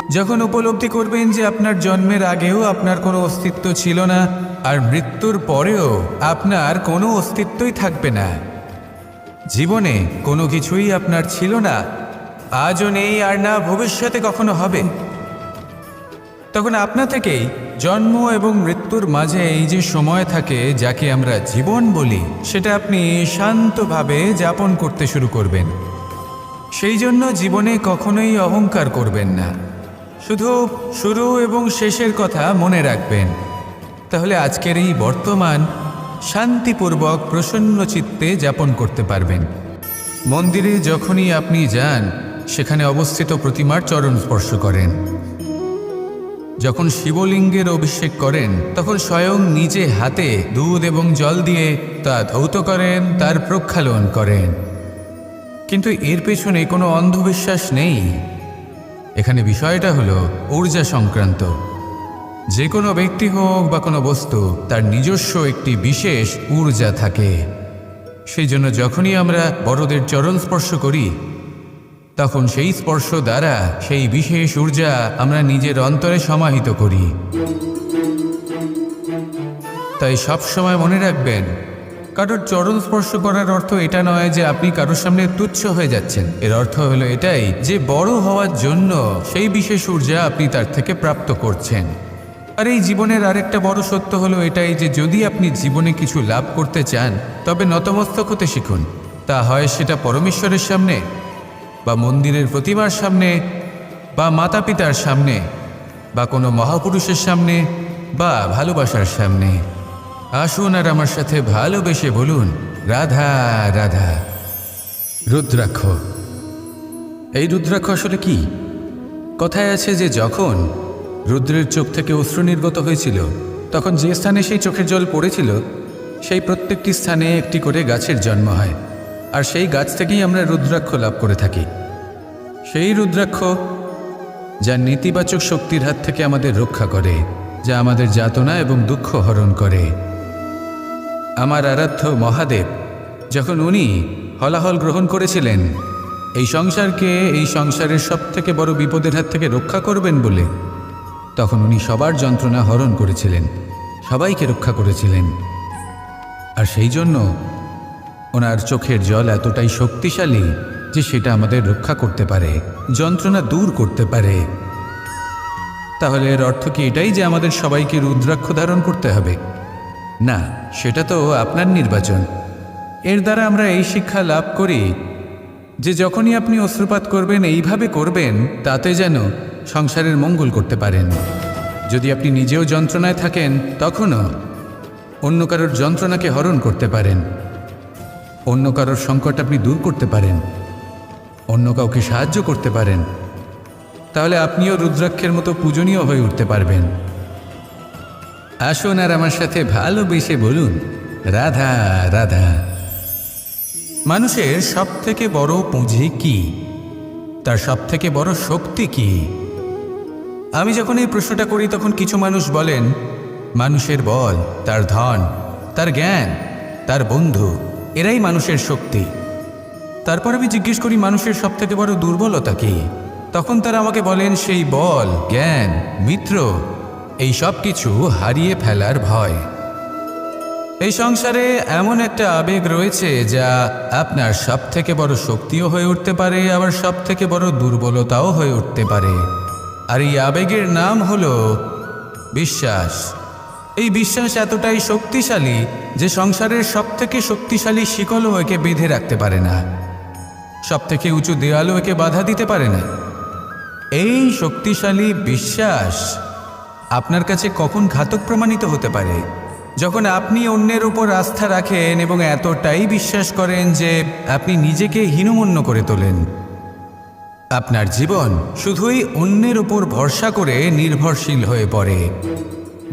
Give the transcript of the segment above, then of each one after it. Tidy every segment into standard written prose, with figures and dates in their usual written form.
যখন উপলব্ধি করবেন যে আপনার জন্মের আগেও আপনার কোনো অস্তিত্ব ছিল না, আর মৃত্যুর পরেও আপনার কোনো অস্তিত্বই থাকবে না, জীবনে কোনো কিছুই আপনার ছিল না, আজও নেই আর না ভবিষ্যতে কখনো হবে, তখন আপনা থেকেই জন্ম এবং মৃত্যুর মাঝে এই যে সময় থাকে যাকে আমরা জীবন বলি, সেটা আপনি শান্তভাবে যাপন করতে শুরু করবেন। সেই জন্য জীবনে কখনোই অহংকার করবেন না, শুধু শুরু এবং শেষের কথা মনে রাখবেন। তাহলে আজকের এই বর্তমান শান্তিপূর্বক প্রসন্ন চিত্তে যাপন করতে পারবেন। মন্দিরে যখনই আপনি যান, সেখানে অবস্থিত প্রতিমার চরণ স্পর্শ করেন। যখন শিবলিঙ্গের অভিষেক করেন, তখন স্বয়ং নিজে হাতে দুধ এবং জল দিয়ে তা ধৌত করেন, তার প্রক্ষালন করেন। কিন্তু এর পেছনে কোনো অন্ধবিশ্বাস নেই। এখানে বিষয়টা হলো ঊর্জা সংক্রান্ত। যে কোনো ব্যক্তি হোক বা কোনো বস্তু, তার নিজস্ব একটি বিশেষ ঊর্জা থাকে। সেই জন্য যখনই আমরা বড়দের চরণ স্পর্শ করি, তখন সেই স্পর্শ দ্বারা সেই বিশেষ ঊর্জা আমরা নিজের অন্তরে সমাহিত করি। তাই সব সময় মনে রাখবেন, কারোর চরণ স্পর্শ করার অর্থ এটা নয় যে আপনি কারোর সামনে তুচ্ছ হয়ে যাচ্ছেন। এর অর্থ হলো এটাই যে বড় হওয়ার জন্য সেই বিশেষ ঊর্জা আপনি তার থেকে প্রাপ্ত করছেন। আর এই জীবনের আরেকটা বড় সত্য হলো এটাই যে যদি আপনি জীবনে কিছু লাভ করতে চান, তবে নতমস্তক হতে শিখুন। তা হয় সেটা পরমেশ্বরের সামনে, বা মন্দিরের প্রতিমার সামনে, বা মাতা পিতার সামনে, বা কোনো মহাপুরুষের সামনে, বা ভালোবাসার সামনে। আসুন আর আমার সাথে ভালোবেসে বলুন, রাধা রাধা। রুদ্রাক্ষ। এই রুদ্রাক্ষ আসলে কি? কথায় আছে যে যখন রুদ্রের চোখ থেকে অশ্রু নির্গত হয়েছিল, তখন যে স্থানে সেই চোখের জল পড়েছিল, সেই প্রত্যেকটি স্থানে একটি করে গাছের জন্ম হয়। আর সেই গাছ থেকেই আমরা রুদ্রাক্ষ লাভ করে থাকি। সেই রুদ্রাক্ষ যা নেতিবাচক শক্তির হাত থেকে আমাদের রক্ষা করে, যা আমাদের যাতনা এবং দুঃখ হরণ করে। আমার আরাধ্য মহাদেব যখন উনি হলাহল গ্রহণ করেছিলেন এই সংসারকে, এই সংসারের সব থেকে বড় বিপদের হাত থেকে রক্ষা করবেন বলে, তখন উনি সবার যন্ত্রণা হরণ করেছিলেন, সবাইকে রক্ষা করেছিলেন। আর সেই জন্য ওনার চোখের জল এতটাই শক্তিশালী যে সেটা আমাদের রক্ষা করতে পারে, যন্ত্রণা দূর করতে পারে। তাহলে এর অর্থ কি এটাই যে আমাদের সবাইকে রুদ্রাক্ষ ধারণ করতে হবে? না, সেটা তো আপনার নির্বাচন। এর দ্বারা আমরা এই শিক্ষা লাভ করি যে যখনই আপনি অশ্রুপাত করবেন, এইভাবে করবেন তাতে যেন সংসারের মঙ্গল করতে পারেন। যদি আপনি নিজেও যন্ত্রণায় থাকেন, তখনও অন্য কারোর যন্ত্রণাকে হরণ করতে পারেন, অন্য কারোর সংকট আপনি দূর করতে পারেন, অন্য কাউকে সাহায্য করতে পারেন। তাহলে আপনিও রুদ্রাক্ষের মতো পূজনীয় হয়ে উঠতে পারবেন। আসুন আর আমার সাথে ভালোবেসে বলুন, রাধা রাধা। মানুষের সব থেকে বড় পুঁজি কি? তার সব থেকে বড় শক্তি কি? আমি যখন এই প্রশ্নটা করি, তখন কিছু মানুষ বলেন মানুষের বল, তার ধন, তার জ্ঞান, তার বন্ধু, এরাই মানুষের শক্তি। তারপর আমি জিজ্ঞেস করি মানুষের সব থেকে বড় দুর্বলতা কি? তখন তারা আমাকে বলেন সেই বল, জ্ঞান, মিত্র, এই সব কিছু হারিয়ে ফেলার ভয়। এই সংসারে এমন একটা আবেগ রয়েছে যা আপনার সব থেকে বড় শক্তিও হয়ে উঠতে পারে, আবার সব থেকে বড় দুর্বলতাও হয়ে উঠতে পারে। আর এই আবেগের নাম হলো বিশ্বাস। এই বিশ্বাস এতটাই শক্তিশালী যে সংসারের সব থেকে শক্তিশালী শিকলও একে বেঁধে রাখতে পারে না, সব থেকে উঁচু দেয়ালও একে বাধা দিতে পারে না। এই শক্তিশালী বিশ্বাস আপনার কাছে কখন ঘাতক প্রমাণিত হতে পারে? যখন আপনি অন্যের উপর আস্থা রাখেন এবং এতটাই বিশ্বাস করেন যে আপনি নিজেকে হীনমন্য করে তোলেন। আপনার জীবন শুধুই অন্যের উপর ভরসা করে নির্ভরশীল হয়ে পড়ে।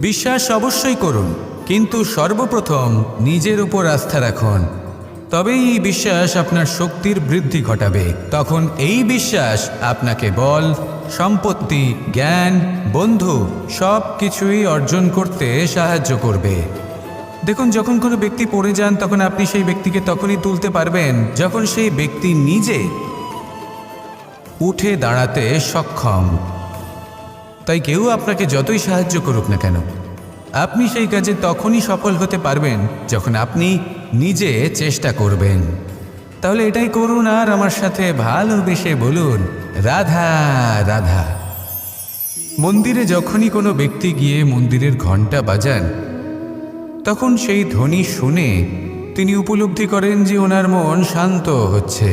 বিশ্বাস অবশ্যই করুন, কিন্তু সর্বপ্রথম নিজের উপর আস্থা রাখুন। তবেই এই বিশ্বাস আপনার শক্তির বৃদ্ধি ঘটাবে। তখন এই বিশ্বাস আপনাকে বল, সম্পত্তি, জ্ঞান, বন্ধু সব কিছুই অর্জন করতে সাহায্য করবে। দেখুন, যখন কোনো ব্যক্তি পড়ে যান, তখন আপনি সেই ব্যক্তিকে তখনই তুলতে পারবেন যখন সেই ব্যক্তি নিজে উঠে দাঁড়াতে সক্ষম। তাই কেউ আপনাকে যতই সাহায্য করুক না কেন, আপনি সেই কাজে তখনই সফল হতে পারবেন যখন আপনি নিজে চেষ্টা করবেন। তাহলে এটাই করুন আর আমার সাথে ভালোবেসে বলুন, রাধা রাধা। মন্দিরে যখনই কোনো ব্যক্তি গিয়ে মন্দিরের ঘণ্টা বাজান, তখন সেই ধ্বনি শুনে তিনি উপলব্ধি করেন যে ওনার মন শান্ত হচ্ছে।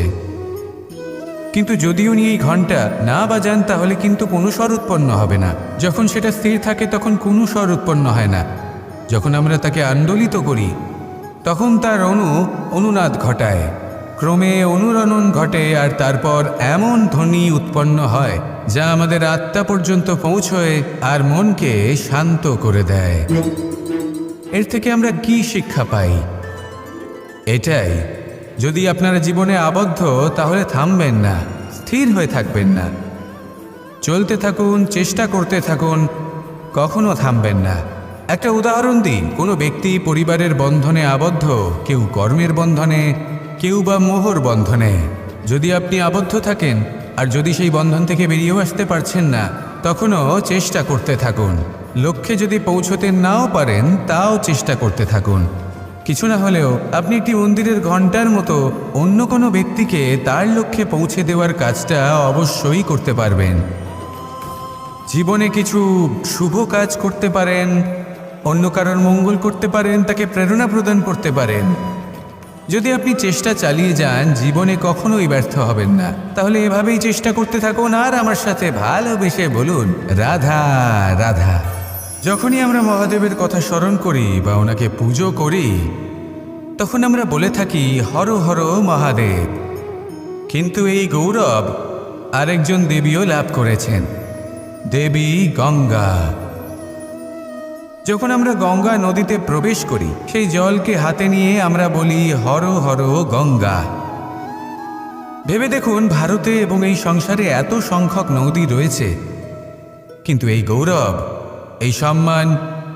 কিন্তু যদি উনি এই ঘণ্টা না বাজান তাহলে কিন্তু কোনো স্বর উৎপন্ন হবে না। যখন সেটা স্থির থাকে তখন কোনো স্বর উৎপন্ন হয় না। যখন আমরা তাকে আন্দোলিত করি তখন তার অনুনাদ ঘটায়, ক্রমে অনুরণন ঘটে, আর তারপর এমন ধ্বনি উৎপন্ন হয় যা আমাদের আত্মা পর্যন্ত পৌঁছয় আর মনকে শান্ত করে দেয়। এর থেকে আমরা কি শিক্ষা পাই? এটাই, যদি আপনারা জীবনে আবদ্ধ তাহলে থামবেন না, স্থির হয়ে থাকবেন না, চলতে থাকুন, চেষ্টা করতে থাকুন, কখনো থামবেন না। একটা উদাহরণ দিই, কোনো ব্যক্তি পরিবারের বন্ধনে আবদ্ধ, কেউ কর্মের বন্ধনে, কেউ বা মোহর বন্ধনে। যদি আপনি আবদ্ধ থাকেন আর যদি সেই বন্ধন থেকে বেরিয়েও আসতে পারছেন না, তখনও চেষ্টা করতে থাকুন। লক্ষ্যে যদি পৌঁছতে নাও পারেন তাও চেষ্টা করতে থাকুন। কিছু না হলেও আপনি একটি মন্দিরের ঘণ্টার মতো অন্য কোনো ব্যক্তিকে তার লক্ষ্যে পৌঁছে দেওয়ার কাজটা অবশ্যই করতে পারবেন। জীবনে কিছু শুভ কাজ করতে পারেন, অন্য কারোর মঙ্গল করতে পারেন, তাকে প্রেরণা প্রদান করতে পারেন। যদি আপনি চেষ্টা চালিয়ে যান জীবনে কখনোই ব্যর্থ হবেন না। তাহলে এভাবেই চেষ্টা করতে থাকুন আর আমার সাথে ভালোবেসে বলুন, রাধা রাধা। যখনই আমরা মহাদেবের কথা স্মরণ করি বা ওনাকে পুজো করি তখন আমরা বলে থাকি হর হর মহাদেব। কিন্তু এই গৌরব আরেকজন দেবীও লাভ করেছেন, দেবী গঙ্গা। যখন আমরা গঙ্গা নদীতে প্রবেশ করি সেই জলকে হাতে নিয়ে আমরা বলি হর হর গঙ্গা। ভেবে দেখুন, ভারতে এবং এই সংসারে এত সংখ্যক নদী রয়েছে, কিন্তু এই গৌরব, এই সম্মান,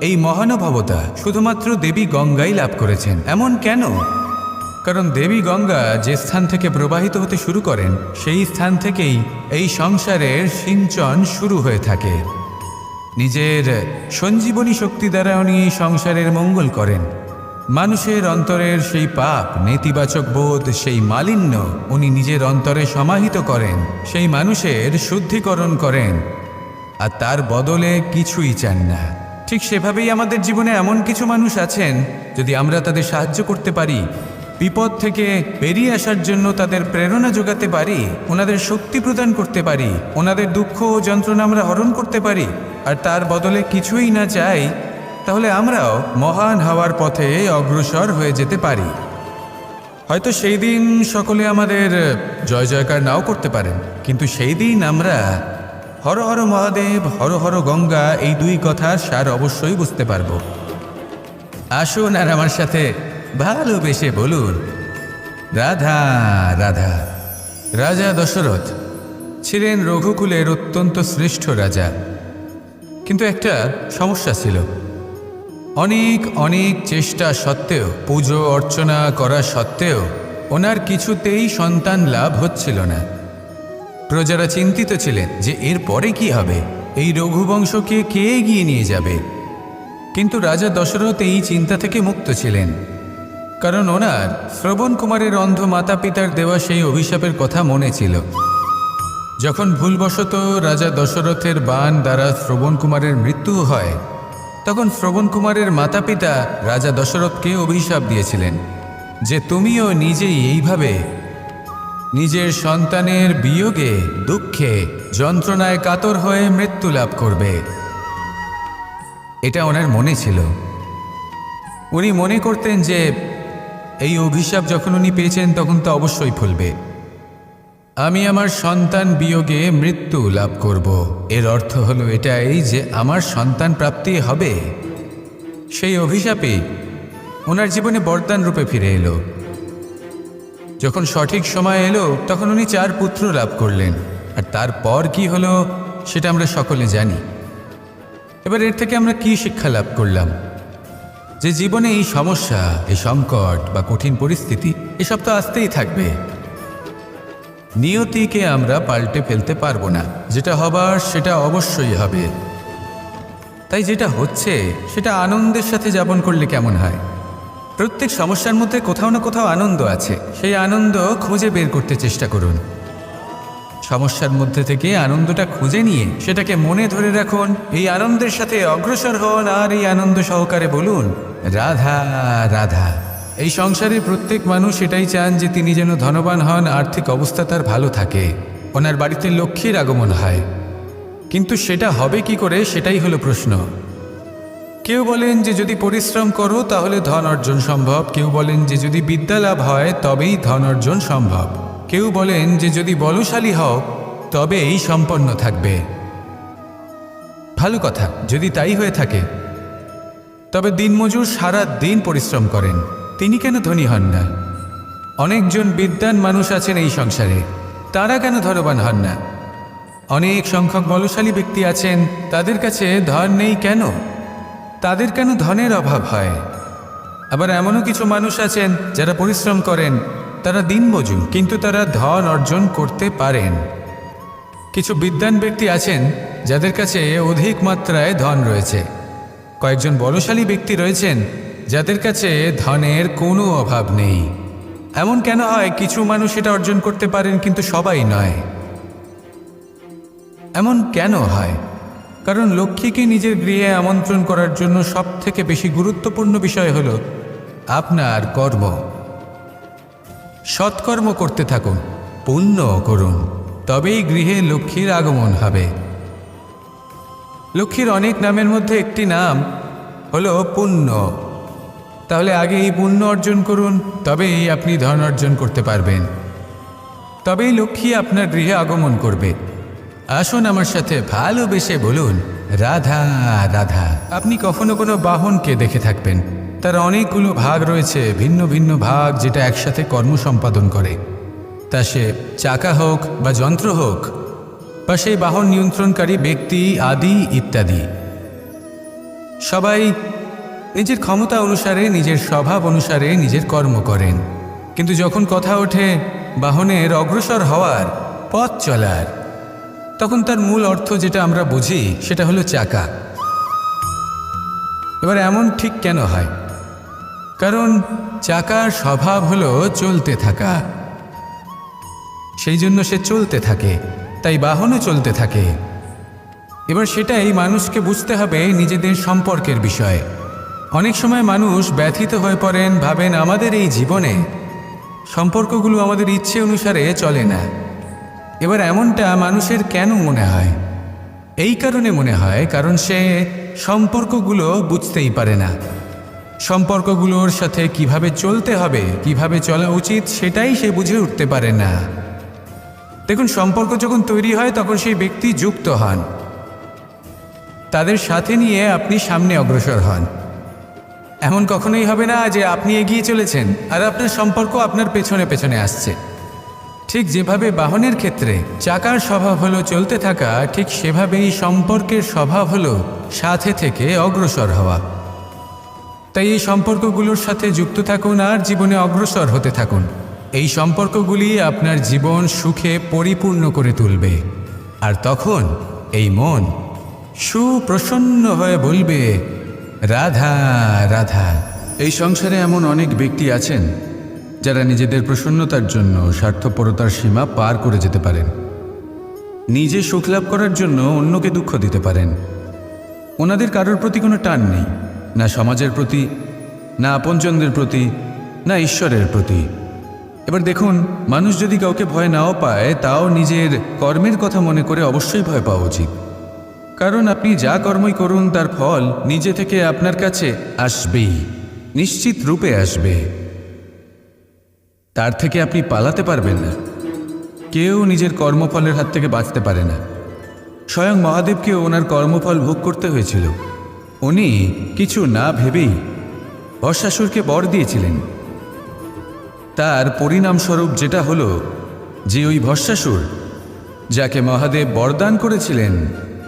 এই মহানুভবতা শুধুমাত্র দেবী গঙ্গাই লাভ করেছেন। এমন কেন? কারণ দেবী গঙ্গা যে স্থান থেকে প্রবাহিত হতে শুরু করেন সেই স্থান থেকেই এই সংসারের সিঞ্চন শুরু হয়ে থাকে। নিজের সঞ্জীবনী শক্তি দ্বারা উনি এই সংসারের মঙ্গল করেন। মানুষের অন্তরের সেই পাপ, নেতিবাচক বোধ, সেই মালিন্য উনি নিজের অন্তরে সমাহিত করেন, সেই মানুষের শুদ্ধিকরণ করেন, আর তার বদলে কিছুই চান না। ঠিক সেভাবেই আমাদের জীবনে এমন কিছু মানুষ আছেন, যদি আমরা তাদের সাহায্য করতে পারি, বিপদ থেকে বেরিয়ে আসার জন্য তাদের প্রেরণা যোগাতে পারি, ওনাদের শক্তি প্রদান করতে পারি, ওনাদের দুঃখ ও যন্ত্রণা আমরা হরণ করতে পারি, আর তার বদলে কিছুই না চাই, তাহলে আমরাও মহান হওয়ার পথে অগ্রসর হয়ে যেতে পারি। হয়তো সেই দিন সকলে আমাদের জয় জয়কার নাও করতে পারেন, কিন্তু সেই দিন আমরা হর হর মহাদেব, হর হর গঙ্গা এই দুই কথার সার অবশ্যই বুঝতে পারব। আসুন আর আমার সাথে ভালোবেসে বলুন, রাধা রাধা। রাজা দশরথ ছিলেন রঘুকুলের অত্যন্ত শ্রেষ্ঠ রাজা, কিন্তু একটা সমস্যা ছিল। অনেক অনেক চেষ্টা সত্ত্বেও, পুজো অর্চনা করা সত্ত্বেও ওনার কিছুতেই সন্তান লাভ হচ্ছিল না। প্রজারা চিন্তিত ছিলেন যে এর পরে কি হবে, এই রঘুবংশকে কে এগিয়ে নিয়ে যাবে। কিন্তু রাজা দশরথ এই চিন্তা থেকে মুক্ত ছিলেন, কারণ ওনার শ্রবণ কুমারের অন্ধ মাতা পিতার দেওয়া সেই অভিশাপের কথা মনে ছিল। যখন ভুলবশত রাজা দশরথের বাণ দ্বারা শ্রবণ কুমারের মৃত্যু হয়, তখন শ্রবণ কুমারের মাতা পিতা রাজা দশরথকে অভিশাপ দিয়েছিলেন যে তুমিও নিজেই এইভাবে নিজের সন্তানের বিয়োগে, দুঃখে, যন্ত্রণায় কাতর হয়ে মৃত্যু লাভ করবে। এটা ওনার মনে ছিল। উনি মনে করতেন যে এই অভিশাপ যখন উনি পেয়েছেন তখন তো অবশ্যই ফলবে। আমি আমার সন্তান বিয়োগে মৃত্যু লাভ করব, এর অর্থ হলো এটাই যে আমার সন্তান প্রাপ্তি হবে। সেই অভিশাপে ওনার জীবনে বরদান রূপে ফিরে এলো। যখন সঠিক সময় এলো তখন উনি 4 পুত্র লাভ করলেন, আর তারপর কি হলো সেটা আমরা সকলে জানি। এবার এর থেকে আমরা কি শিক্ষা লাভ করলাম? যে জীবনে এই সমস্যা, এই সংকট বা কঠিন পরিস্থিতি এসব তো আসতেই থাকবে। নিয়তিকে আমরা পাল্টে ফেলতে পারবো না, যেটা হবার সেটা অবশ্যই হবে। তাই যেটা হচ্ছে সেটা আনন্দের সাথে যাপন করলে কেমন হয়? প্রত্যেক সমস্যার মধ্যে কোথাও না কোথাও আনন্দ আছে, সেই আনন্দ খুঁজে বের করতে চেষ্টা করুন। সমস্যার মধ্যে থেকে আনন্দটা খুঁজে নিয়ে সেটাকে মনে ধরে রাখুন, এই আনন্দের সাথে অগ্রসর হন আর এই আনন্দ সহকারে বলুন, রাধা রাধা। এই সংসারে প্রত্যেক মানুষ এটাই চান যে তিনি যেন ধনবান হন, আর্থিক অবস্থা তার ভালো থাকে, ওনার বাড়িতে লক্ষ্মীর আগমন হয়। কিন্তু সেটা হবে কি করে, সেটাই হলো প্রশ্ন। কেউ বলেন যে যদি পরিশ্রম করো তাহলে ধন অর্জন সম্ভব, কেউ বলেন যে যদি বিদ্যা লাভ হয় তবেই ধন অর্জন সম্ভব, কেউ বলেন যে যদি বলশালী হও তবেই সম্পন্ন থাকবে। ভালো কথা, যদি তাই হয়ে থাকে তবে দিনমজুর সারা দিন পরিশ্রম করেন, তিনি কেন ধনী হন না? অনেকজন বিদ্বান মানুষ আছেন এই সংসারে, তারা কেন ধনবান হন না? অনেক সংখ্যক বলশালী ব্যক্তি আছেন, তাদের কাছে ধন নেই কেন? তাদের কেন ধনের অভাব হয়? আবার এমনও কিছু মানুষ আছেন যারা পরিশ্রম করেন, তারা দিনমজুর, কিন্তু তারা ধন অর্জন করতে পারেন। কিছু বিদ্বান ব্যক্তি আছেন যাদের কাছে অধিক মাত্রায় ধন রয়েছে, কয়েকজন বলশালী ব্যক্তি রয়েছেন যাদের কাছে ধনের কোনো অভাব নেই। এমন কেন হয় কিছু মানুষ এটা অর্জন করতে পারেন কিন্তু সবাই নয়? এমন কেন হয়? কারণ লক্ষ্মীকে নিজের গৃহে আমন্ত্রণ করার জন্য সবথেকে বেশি গুরুত্বপূর্ণ বিষয় হলো আপনার কর্ম। সৎকর্ম করতে থাকুন, পুণ্য করুন, তবেই গৃহে লক্ষ্মীর আগমন হবে। লক্ষ্মীর অনেক নামের মধ্যে একটি নাম হলো পুণ্য। তাহলে আগে এই পুণ্য অর্জন করুন, তবেই আপনি ধন অর্জন করতে পারবেন, তবেই লক্ষ্মী আপনার গৃহে আগমন করবে। আসুন আমার সাথে ভালোবেসে বলুন, রাধা রাধা। আপনি কখনো কোনো বাহনকে দেখে থাকবেন, তার অনেকগুলো ভাগ রয়েছে, ভিন্ন ভিন্ন ভাগ, যেটা একসাথে কর্ম সম্পাদন করে। তা সে চাকা হোক বা যন্ত্র হোক, বা সেই বাহন নিয়ন্ত্রণকারী ব্যক্তি আদি ইত্যাদি। সবাই নিজের ক্ষমতা অনুসারে, নিজের স্বভাব অনুসারে নিজের কর্ম করেন। কিন্তু যখন কথা ওঠে বাহনের অগ্রসর হওয়ার, পথ চলার, তখন তার মূল অর্থ যেটা আমরা বুঝি সেটা হলো চাকা। এবার এমন ঠিক কেন হয়? কারণ চাকার স্বভাব হলো চলতে থাকা, সেই জন্য সে চলতে থাকে, তাই বাহনও চলতে থাকে। এবার সেটাই মানুষকে বুঝতে হবে নিজেদের সম্পর্কের বিষয়। অনেক সময় মানুষ ব্যথিত হয়ে পড়েন, ভাবেন আমাদের এই জীবনে সম্পর্কগুলো আমাদের ইচ্ছে অনুসারে চলে না। এবার এমনটা মানুষের কেন মনে হয়? এই কারণে মনে হয় কারণ সে সম্পর্কগুলো বুঝতেই পারে না। সম্পর্কগুলোর সাথে কিভাবে চলতে হবে, কিভাবে চলা উচিত, সেটাই সে বুঝে উঠতে পারে না। দেখুন, সম্পর্ক যখন তৈরি হয় তখন সেই ব্যক্তি যুক্ত হন, তাদের সাথে নিয়ে আপনি সামনে অগ্রসর হন। এমন কখনোই হবে না যে আপনি এগিয়ে চলেছেন আর আপনার সম্পর্ক আপনার পেছনে পেছনে আসছে। ঠিক যেভাবে বাহনের ক্ষেত্রে চাকার স্বভাব হলো চলতে থাকা, ঠিক সেভাবেই সম্পর্কের স্বভাব হলো সাথে থেকে অগ্রসর হওয়া। তাই এই সম্পর্কগুলোর সাথে যুক্ত থাকুন আর জীবনে অগ্রসর হতে থাকুন। এই সম্পর্কগুলি আপনার জীবন সুখে পরিপূর্ণ করে তুলবে। আর তখন এই মন সুপ্রসন্ন হয়ে বলবে, রাধা রাধা। এই সংসারে এমন অনেক ব্যক্তি আছেন যারা নিজেদের প্রসন্নতার জন্য স্বার্থপরতার সীমা পার করে যেতে পারেন। নিজে সুখ লাভ করার জন্য অন্যকে দুঃখ দিতে পারেন। ওনাদের কারোর প্রতি কোনো টান নেই, না সমাজের প্রতি, না আপনজনদের প্রতি, না ঈশ্বরের প্রতি। এবার দেখুন, মানুষ যদি কাউকে ভয় নাও পায়, তাও নিজের কর্মের কথা মনে করে অবশ্যই ভয় পাওয়া উচিত। কারণ আপনি যা কর্মই করুন তার ফল নিজে থেকে আপনার কাছে আসবেই, নিশ্চিত রূপে আসবে। তার থেকে আপনি পালাতে পারবেন না। কেউ নিজের কর্মফলের হাত থেকে বাঁচতে পারে না। স্বয়ং মহাদেবকেও ওনার কর্মফল ভোগ করতে হয়েছিল। উনি কিছু না ভেবেই ভস্মাসুরকে বর দিয়েছিলেন। তার পরিণামস্বরূপ যেটা হলো যে ওই ভস্মাসুর, যাকে মহাদেব বরদান করেছিলেন,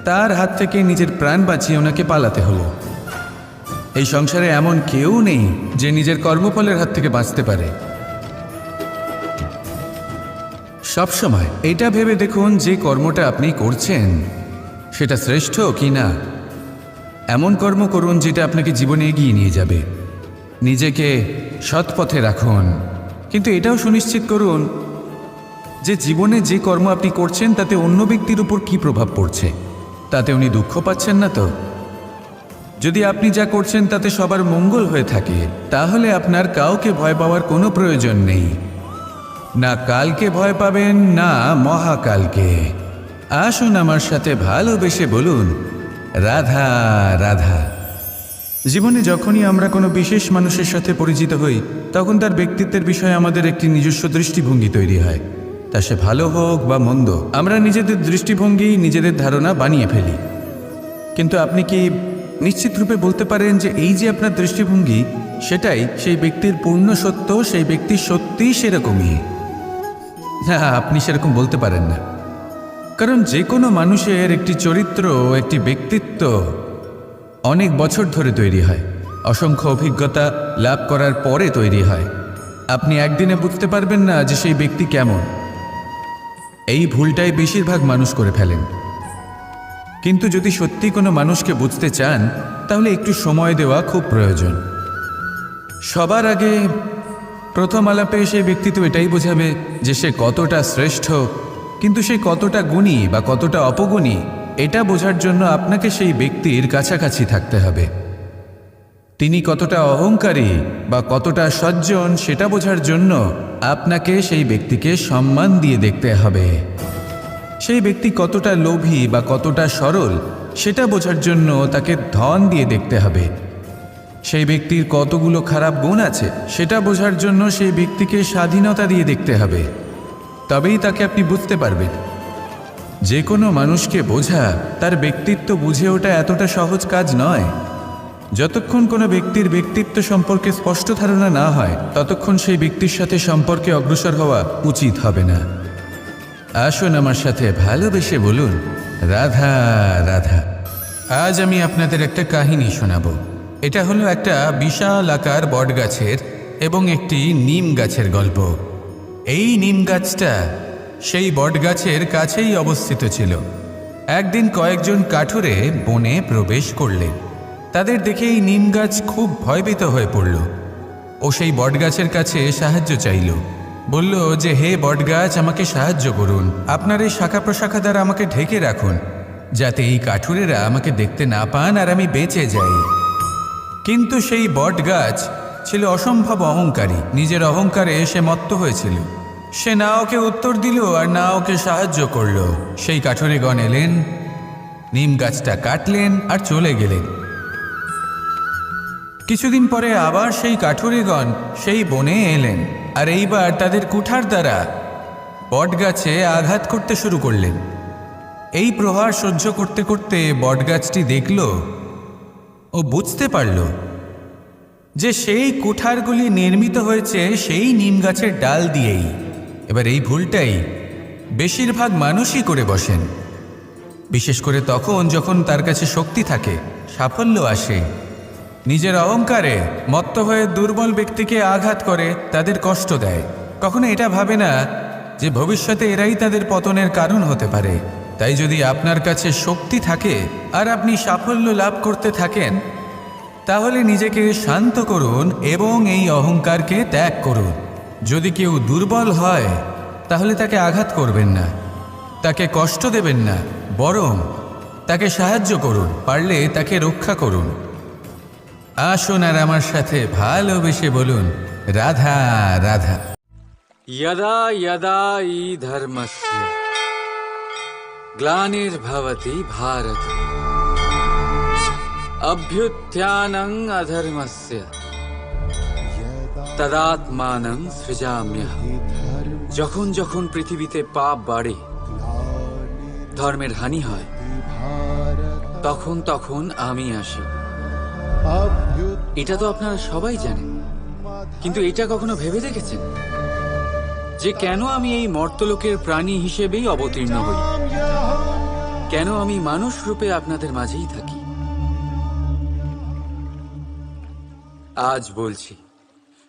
তার হাত থেকে নিজের প্রাণ বাঁচিয়ে ওনাকে পালাতে হলো। এই সংসারে এমন কেউ নেই যে নিজের কর্মফলের হাত থেকে বাঁচতে পারে। সবসময় এটা ভেবে দেখুন যে কর্মটা আপনি করছেন সেটা শ্রেষ্ঠ কি না। এমন কর্ম করুন যেটা আপনাকে জীবনে এগিয়ে নিয়ে যাবে। নিজেকে সৎ পথে রাখুন, কিন্তু এটাও সুনিশ্চিত করুন যে জীবনে যে কর্ম আপনি করছেন তাতে অন্য ব্যক্তির উপর কী প্রভাব পড়ছে, তাতে উনি দুঃখ পাচ্ছেন না তো? যদি আপনি যা করছেন তাতে সবার মঙ্গল হয়ে থাকে, তাহলে আপনার কাউকে ভয় পাওয়ার কোনো প্রয়োজন নেই। না কালকে ভয় পাবেন, না মহাকালকে। আসুন আমার সাথে ভালোবেসে বলুন, রাধা রাধা। জীবনে যখনই আমরা কোনো বিশেষ মানুষের সাথে পরিচিত হই, তখন তার ব্যক্তিত্বের বিষয়ে আমাদের একটি নিজস্ব দৃষ্টিভঙ্গি তৈরি হয়। তা সে ভালো হোক বা মন্দ, আমরা নিজেদের দৃষ্টিভঙ্গি, নিজেদের ধারণা বানিয়ে ফেলি। কিন্তু আপনি কি নিশ্চিত রূপে বলতে পারেন যে এই যে আপনার দৃষ্টিভঙ্গি, সেটাই সেই ব্যক্তির পূর্ণ সত্য, সেই ব্যক্তি সত্যিই সেরকমই? না, আপনি সেরকম বলতে পারেন না। কারণ যে কোনো মানুষের একটি চরিত্র, একটি ব্যক্তিত্ব অনেক বছর ধরে তৈরি হয়, অসংখ্য অভিজ্ঞতা লাভ করার পরে তৈরি হয়। আপনি একদিনে বুঝতে পারবেন না যে সেই ব্যক্তি কেমন। এই ভুলটাই বেশিরভাগ মানুষ করে ফেলেন। কিন্তু যদি সত্যি কোনো মানুষকে বুঝতে চান, তাহলে একটু সময় দেওয়া খুব প্রয়োজন। সবার আগে প্রথম আলাপে সেই ব্যক্তি তো এটাই বোঝাবে যে সে কতটা শ্রেষ্ঠ, কিন্তু সে কতটা গুণী বা কতটা অপগুণী, এটা বোঝার জন্য আপনাকে সেই ব্যক্তির কাছাকাছি থাকতে হবে। তিনি কতটা অহংকারী বা কতটা সজ্জন, সেটা বোঝার জন্য আপনাকে সেই ব্যক্তিকে সম্মান দিয়ে দেখতে হবে। সেই ব্যক্তি কতটা লোভী বা কতটা সরল, সেটা বোঝার জন্য তাকে ধন দিয়ে দেখতে হবে। সেই ব্যক্তির কতগুলো খারাপ গুণ আছে, সেটা বোঝার জন্য সেই ব্যক্তিকে স্বাধীনতা দিয়ে দেখতে হবে। তবেই তাকে আপনি বুঝতে পারবেন। যে কোনো মানুষকে বোঝা, তার ব্যক্তিত্ব বুঝে ওঠা এতটা সহজ কাজ নয়। যতক্ষণ কোনো ব্যক্তির ব্যক্তিত্ব সম্পর্কে স্পষ্ট ধারণা না হয়, ততক্ষণ সেই ব্যক্তির সাথে সম্পর্কে অগ্রসর হওয়া উচিত হবে না। আসুন আমার সাথে ভালোবেসে বলুন, রাধা রাধা। আজ আমি আপনাদের একটা কাহিনী শোনাবো। এটা হলো একটা বিশাল আকার বটগাছের এবং একটি নিম গাছের গল্প। এই নিম গাছটা সেই বটগাছের কাছেই অবস্থিত ছিল। একদিন কয়েকজন কাঠুরে বনে প্রবেশ করলেন। তাদের দেখে এই নিম গাছ খুব ভয়ভীত হয়ে পড়ল ও সেই বটগাছের কাছে সাহায্য চাইল। বলল যে, হে বটগাছ, আমাকে সাহায্য করুন, আপনার এই শাখা প্রশাখা দ্বারা আমাকে ঢেকে রাখুন, যাতে এই কাঠুরেরা আমাকে দেখতে না পান আর আমি বেঁচে যাই। কিন্তু সেই বটগাছ ছিল অসম্ভব অহংকারী। নিজের অহংকারে সে মত্ত হয়েছিল। সে না ওকে উত্তর দিল আর না ওকে সাহায্য করল। সেই কাঠুরেগণ এলেন, নিম গাছটা কাটলেন আর চলে গেলেন। কিছুদিন পরে আবার সেই কাঠুরেগণ সেই বনে এলেন আর এইবার তাদের কুঠার দ্বারা বটগাছে আঘাত করতে শুরু করলেন। এই প্রহার সহ্য করতে করতে বটগাছটি দেখল ও বুঝতে পারল যে সেই কুঠারগুলি নির্মিত হয়েছে সেই নিম গাছের ডাল দিয়েই। এবার এই ভুলটাই বেশিরভাগ মানুষই করে বসেন, বিশেষ করে তখন যখন তার কাছে শক্তি থাকে, সাফল্য আসে। নিজের অহংকারে মত্ত হয়ে দুর্বল ব্যক্তিকে আঘাত করে, তাদের কষ্ট দেয়। কখনো এটা ভাবে না যে ভবিষ্যতে এরাই তাদের পতনের কারণ হতে পারে। তাই যদি আপনার কাছে শক্তি থাকে আর আপনি সাফল্য লাভ করতে থাকেন, তাহলে নিজেকে শান্ত করুন এবং এই অহংকারকে ত্যাগ করুন। যদি কেউ দুর্বল হয়, তাহলে তাকে আঘাত করবেন না, তাকে কষ্ট দেবেন না, বরং তাকে সাহায্য করুন, পারলে তাকে রক্ষা করুন। আসুন আর আমার সাথে ভালোবেসে বলুন, রাধা রাধা। यदा यदा हि धर्मस्य ग्लानिर्भवति भारत अभ्युत्थानं अधर्मस्य तदात्मानं सृजाम्यहम्। যখন যখন পৃথিবীতে পাপ বাড়ে, ধর্মের হানি হয়, তখন তখন আমি আসি। এটা তো আপনারা সবাই জানেন, কিন্তু এটা কখনো ভেবে দেখেছেন যে কেন আমি এই মর্তলোকের প্রাণী হিসেবেই অবতীর্ণ হই? কেন আমি মানুষ রূপে আপনাদের মাঝেই থাকি? আজ বলছি,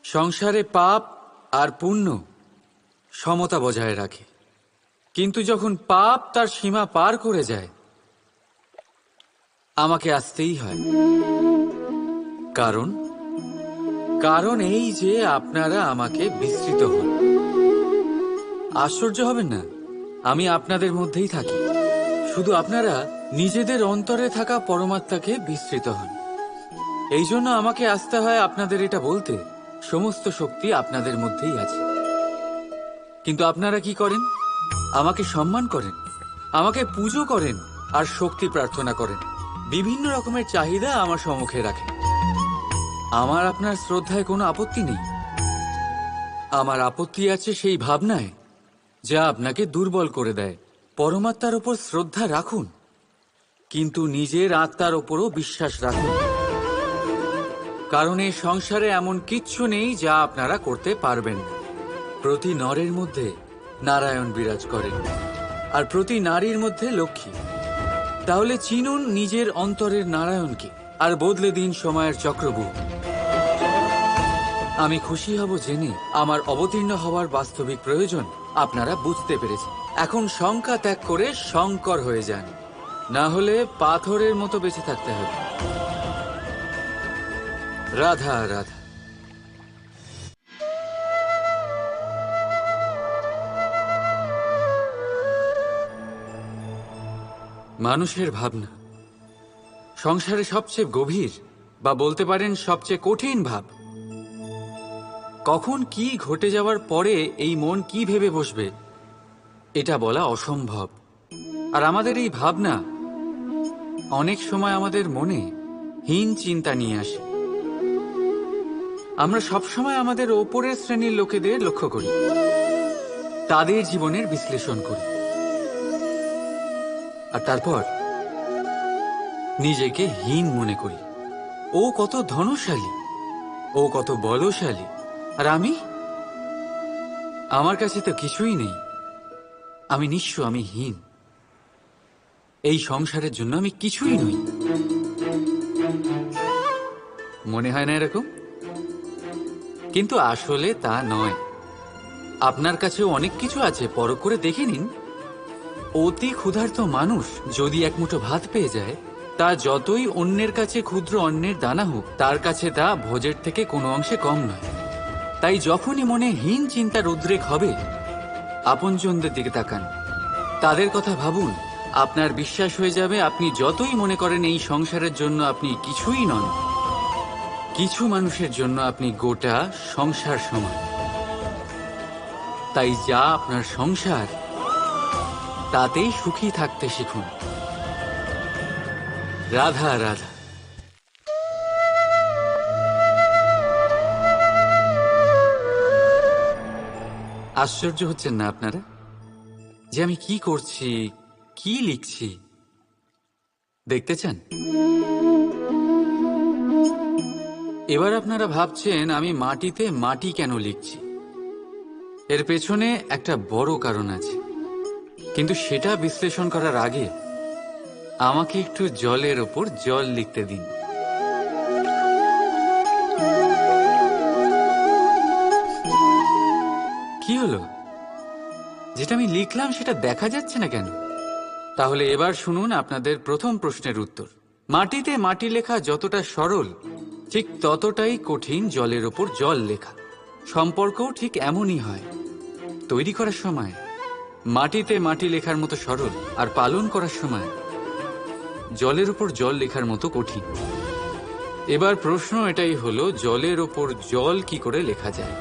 সংসারে পাপ আর পুণ্য সমতা বজায় রাখে, কিন্তু যখন পাপ তার সীমা পার করে যায়, আমাকে আসতেই হয়। কারণ কারণ এই যে আপনারা আমাকে বিস্তৃত হন। আশ্চর্য হবেন না, আমি আপনাদের মধ্যেই থাকি, শুধু আপনারা নিজেদের অন্তরে থাকা পরমাত্মাকে বিস্তৃত হন। এই জন্য আমাকে আসতে হয় আপনাদের এটা বলতে, সমস্ত শক্তি আপনাদের মধ্যেই আছে। কিন্তু আপনারা কি করেন? আমাকে সম্মান করেন, আমাকে পুজো করেন, আর শক্তি প্রার্থনা করেন, বিভিন্ন রকমের চাহিদা আমার সম্মুখে রাখেন। আমার আপনার শ্রদ্ধায় কোনো আপত্তি নেই। আমার আপত্তি আছে সেই ভাবনায় যা আপনাকে দুর্বল করে দেয়। পরমাত্মার ওপর শ্রদ্ধা রাখুন, কিন্তু নিজের আত্মার ওপরও বিশ্বাস রাখুন। কারণ এই সংসারে এমন কিচ্ছু নেই যা আপনারা করতে পারবেন না। প্রতি নরের মধ্যে নারায়ণ বিরাজ করেন, আর প্রতি নারীর মধ্যে লক্ষ্মী। তাহলে চিনুন নিজের অন্তরের নারায়ণকে, আর বদলে দিন সময়ের চক্রব্যূহ। আমি খুশি হব জেনে আমার অবতীর্ণ হওয়ার বাস্তবিক প্রয়োজন আপনারা বুঝতে পেরেছেন। এখন শঙ্কা ত্যাগ করে শঙ্কর হয়ে যান, না হলে পাথরের মতো বেঁচে থাকতে হবে। রাধা রাধা। মানুষের ভাবনা সংসারে সবচেয়ে গভীর, বা বলতে পারেন সবচেয়ে কঠিন ভাব। কখন কি ঘটে যাওয়ার পরে এই মন কি ভেবে বসবে, এটা বলা অসম্ভব। আর আমাদের এই ভাবনা অনেক সময় আমাদের মনে হীন চিন্তা নিয়ে আসে। আমরা সবসময় আমাদের ওপরের শ্রেণীর লোকেদের লক্ষ্য করি, তাদের জীবনের বিশ্লেষণ করি, আর তারপর নিজেকে হীন মনে করি। ও কত ধনশালী, ও কত বলশালী, আর আমার কাছে তো কিছুই নেই। আমি নিঃস্ব, আমি হীন। এই সংসারের জন্য আমি কিছুই নই। মনে হয় না এরকম? কিন্তু আসলে তা নয়। আপনার কাছেও অনেক কিছু আছে, পরখ করে দেখে নিন। অতি ক্ষুধার্ত মানুষ যদি এক মুঠো ভাত পেয়ে যায়, তা যতই অন্যের কাছে ক্ষুদ্র অন্নের দানা হোক, তার কাছে তা ভোজের থেকে কোনো অংশে কম নয়। তাই যখনই মনে হীন চিন্তার উদ্রেক হবে, আপনজনদের দিকে তাকান, তাদের কথা ভাবুন। আপনার বিশ্বাস হয়ে যাবে, আপনি যতই মনে করেন এই সংসারের জন্য আপনি কিছুই নন, কিছু মানুষের জন্য আপনি গোটা সংসার সমান। তাই যা আপনার সংসার, তাতেই সুখী থাকতে শিখুন। রাধা রাধা। আশ্চর্য হচ্ছেন না আপনারা যে আমি কি করছি, কি লিখছি? দেখতে চান? এবার আপনারা ভাবছেন আমি মাটিতে মাটি কেন লিখছি। এর পেছনে একটা বড় কারণ আছে, কিন্তু সেটা বিশ্লেষণ করার আগে আমাকে একটু জলের ওপর জল লিখতে দিন। কি হলো? যেটা আমি লিখলাম সেটা দেখা যাচ্ছে না কেন? তাহলে এবার শুনুন আপনাদের প্রথম প্রশ্নের উত্তর। মাটিতে মাটি লেখা যতটা সরল, ঠিক ততটাই কঠিন জলের ওপর জল লেখা। সম্পর্কও ঠিক এমনই হয়। তৈরি করার সময় মাটিতে মাটি লেখার মতো সরল, আর পালন করার সময় জলের ওপর জল লেখার মতো কঠিন। এবার প্রশ্ন এটাই হলো, জলের ওপর জল কি করে লেখা যায়?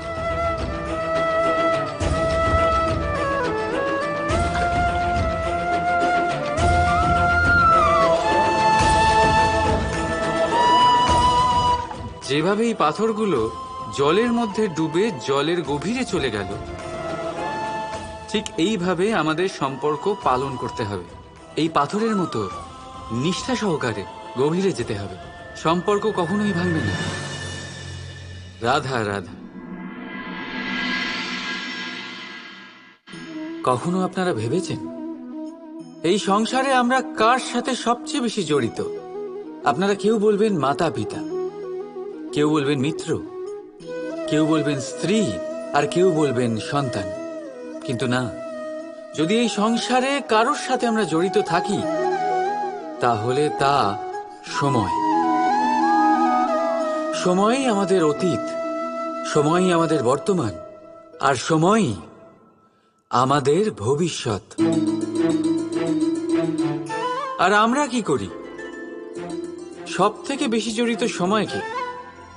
যেভাবে এই পাথরগুলো জলের মধ্যে ডুবে জলের গভীরে চলে গেল, ঠিক এইভাবে আমাদের সম্পর্ক পালন করতে হবে। এই পাথরের মতো নিষ্ঠা সহকারে গভীরে যেতে হবে। সম্পর্ক কখনোই ভাঙবে না। রাধা রাধা। কখনো আপনারা ভেবেছেন এই সংসারে আমরা কার সাথে সবচেয়ে বেশি জড়িত? আপনারা কেউ বলবেন মাতা পিতা, কেউ বলবেন মিত্র, কেউ বলবেন স্ত্রী, আর কেউ বলবেন সন্তান। কিন্তু না, যদি এই সংসারে কারোর সাথে আমরা জড়িত থাকি, তাহলে তা সময়। সময়ই আমাদের অতীত, সময়ই আমাদের বর্তমান, আর সময়ই আমাদের ভবিষ্যৎ। আর আমরা কি করি? সব থেকে বেশি জড়িত সময়কে,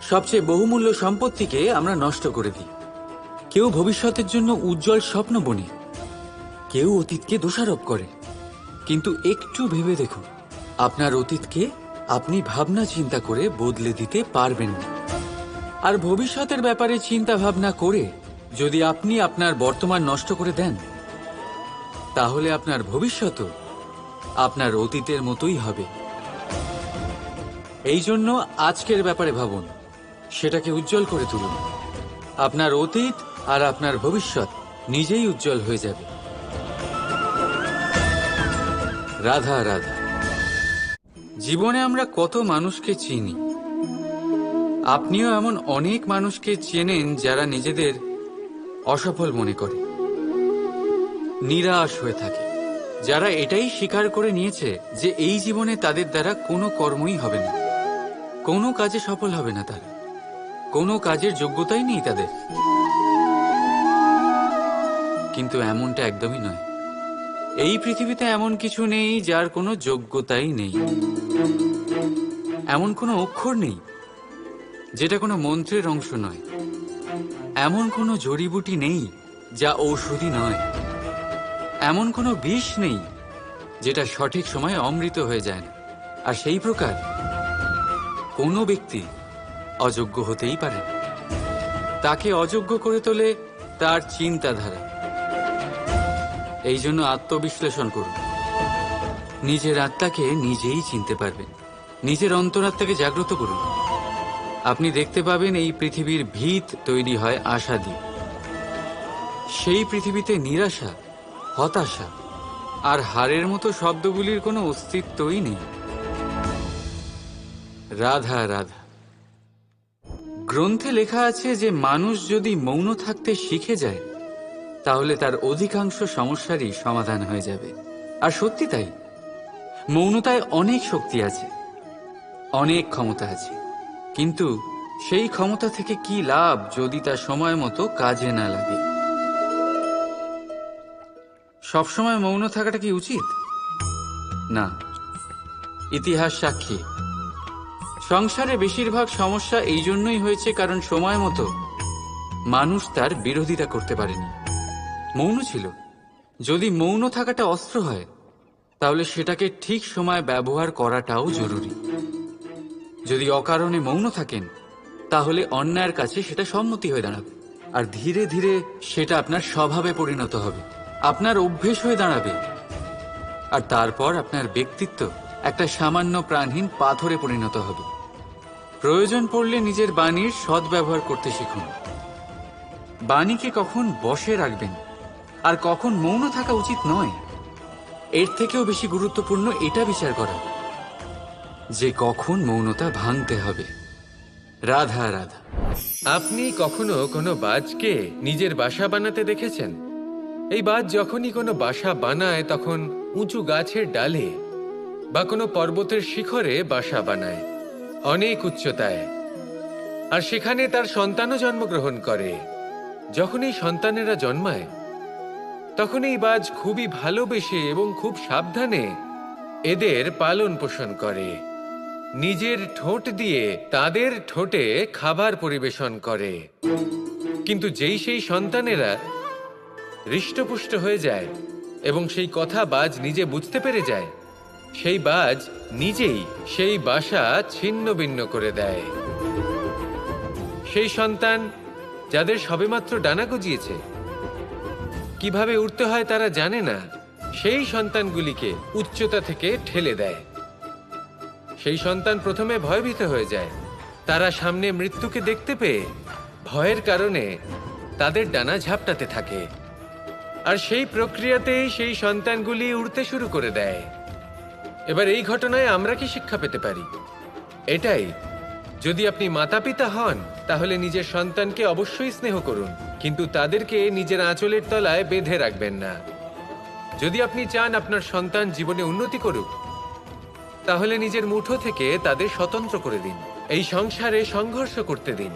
সবচেয়ে বহুমূল্য সম্পত্তিকে আমরা নষ্ট করে দিই। কেউ ভবিষ্যতের জন্য উজ্জ্বল স্বপ্ন বোনে, কেউ অতীতকে দোষারোপ করে। কিন্তু একটু ভেবে দেখুন, আপনার অতীতকে আপনি ভাবনা চিন্তা করে বদলে দিতে পারবেন না। আর ভবিষ্যতের ব্যাপারে চিন্তা ভাবনা করে যদি আপনি আপনার বর্তমান নষ্ট করে দেন, তাহলে আপনার ভবিষ্যৎও আপনার অতীতের মতোই হবে। এই জন্য আজকের ব্যাপারে ভাবুন, সেটাকে উজ্জ্বল করে তুলুন। আপনার অতীত আর আপনার ভবিষ্যৎ নিজেই উজ্জ্বল হয়ে যাবে। রাধা রাধা। জীবনে আমরা কত মানুষকে চিনি। আপনিও এমন অনেক মানুষকে চেনেন যারা নিজেদের অসফল মনে করে, নিরাশ হয়ে থাকে, যারা এটাই স্বীকার করে নিয়েছে যে এই জীবনে তাদের দ্বারা কোনো কর্মই হবে না, কোনো কাজে সফল হবে না, তারা কোনো কাজের যোগ্যতাই নেই তাদের। কিন্তু এমনটা একদমই নয়। এই পৃথিবীতে এমন কিছু নেই যার কোনো যোগ্যতাই নেই। এমন কোনো অক্ষর নেই যেটা কোনো মন্ত্রের অংশ নয়। এমন কোনো জড়িবুটি নেই যা ঔষধি নয়। এমন কোনো বিষ নেই যেটা সঠিক সময়ে অমৃত হয়ে যায় না। আর সেই প্রকার কোনো ব্যক্তি অযোগ্য হতেই পারে না। তাকে অযোগ্য করে তোলে তার চিন্তাধারা। এই জন্য আত্মবিশ্লেষণ করুন। নিজের আত্মাকে নিজেই চিনতে পারবেন। নিজের অন্তরাত্মাকে জাগ্রত করুন। আপনি দেখতে পাবেন এই পৃথিবীর ভিত তৈরি হয় আশা দিয়ে। সেই পৃথিবীতে নিরাশা, হতাশা আর হারের মতো শব্দগুলির কোনো অস্তিত্বই নেই। রাধা রাধা। গ্রন্থে লেখা আছে যে মানুষ যদি মৌন থাকতে শিখে যায়, তাহলে তার অধিকাংশ সমস্যারই সমাধান হয়ে যাবে। আর সত্যি তাই। মৌনতায় অনেক শক্তি আছে, অনেক ক্ষমতা আছে। কিন্তু সেই ক্ষমতা থেকে কি লাভ যদি তা সময় মতো কাজে না লাগে? সবসময় মৌন থাকাটা কি উচিত? না। ইতিহাস সাক্ষী, সংসারে বেশিরভাগ সমস্যা এই জন্যই হয়েছে কারণ সময় মতো মানুষ তার বিরোধিতা করতে পারেনি, মৌন ছিল। যদি মৌন থাকাটা অস্ত্র হয়, তাহলে সেটাকে ঠিক সময় ব্যবহার করাটাও জরুরি। যদি অকারণে মৌন থাকেন, তাহলে অন্যায়ের কাছে সেটা সম্মতি হয়ে দাঁড়াবে। আর ধীরে ধীরে সেটা আপনার স্বভাবে পরিণত হবে, আপনার অভ্যেস হয়ে দাঁড়াবে। আর তারপর আপনার ব্যক্তিত্ব একটা সামান্য প্রাণহীন পাথরে পরিণত হবে। প্রয়োজন পড়লে নিজের বাণীর সদ্ব্যবহার করতে শিখুন। বাণীকে কখন বশে রাখবেন আর কখন মৌন থাকা উচিত নয়, এর থেকেও বেশি গুরুত্বপূর্ণ এটা বিচার করা যে কখন মৌনতা ভাঙতে হবে। রাধা রাধা। আপনি কখনো কোনো বাজকে নিজের বাসা বানাতে দেখেছেন? এই বাজ যখনই কোনো বাসা বানায় তখন উঁচু গাছের ডালে বা কোনো পর্বতের শিখরে বাসা বানায়, অনেক উচ্চতায়। আর সেখানে তার সন্তানও জন্মগ্রহণ করে। যখন এই সন্তানেরা জন্মায়, তখন এই বাজ খুবই ভালোবেসে এবং খুব সাবধানে এদের পালন পোষণ করে। নিজের ঠোঁট দিয়ে তাদের ঠোঁটে খাবার পরিবেশন করে। কিন্তু যেই সেই সন্তানেরা হৃষ্টপুষ্ট হয়ে যায় এবং সেই কথা বাজ নিজে বুঝতে পেরে যায়, সেই বাজ নিজেই সেই বাসা ছিন্ন ভিন্ন করে দেয়। সেই সন্তান যাদের সবেমাত্র ডানা গজিয়েছে, কিভাবে উড়তে হয় তারা জানে না, সেই সন্তানগুলিকে উচ্চতা থেকে ঠেলে দেয়। সেই সন্তান প্রথমে ভয়ভীত হয়ে যায়। তারা সামনে মৃত্যুকে দেখতে পেয়ে ভয়ের কারণে তাদের ডানা ঝাপটাতে থাকে। আর সেই প্রক্রিয়াতেই সেই সন্তানগুলি উড়তে শুরু করে দেয়। এবার এই ঘটনায় আমরা কি শিক্ষা পেতে পারি? এটাই, যদি আপনি মাতা পিতা হন, তাহলে নিজের সন্তানকে অবশ্যই স্নেহ করুন, কিন্তু তাদেরকে নিজের আঁচলের তলায় বেঁধে রাখবেন না। যদি আপনি চান আপনার সন্তান জীবনে উন্নতি করুক, তাহলে নিজের মুঠো থেকে তাদের স্বতন্ত্র করে দিন। এই সংসারে সংঘর্ষ করতে দিন।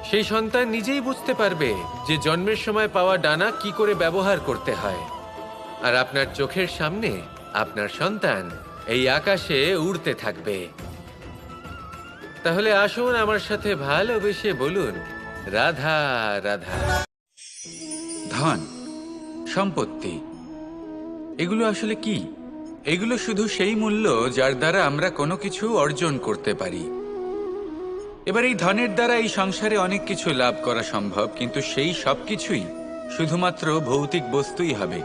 সেই সন্তান নিজেই বুঝতে পারবে যে জন্মের সময় পাওয়া ডানা কি করে ব্যবহার করতে হয়। আর আপনার চোখের সামনে আপনার সন্তান এই আকাশে উড়তে থাকবে। তাহলে আসুন আমার সাথে ভালোবেসে বলুন, রাধা রাধা। ধন, সম্পত্তি, এগুলো আসলে কি? এগুলো শুধু সেই মূল্য যার দ্বারা আমরা কোনো কিছু অর্জন করতে পারি। এবার এই ধনের দ্বারা এই সংসারে অনেক কিছু লাভ করা সম্ভব, কিন্তু সেই সব কিছুই শুধুমাত্র ভৌতিক বস্তুই হবে,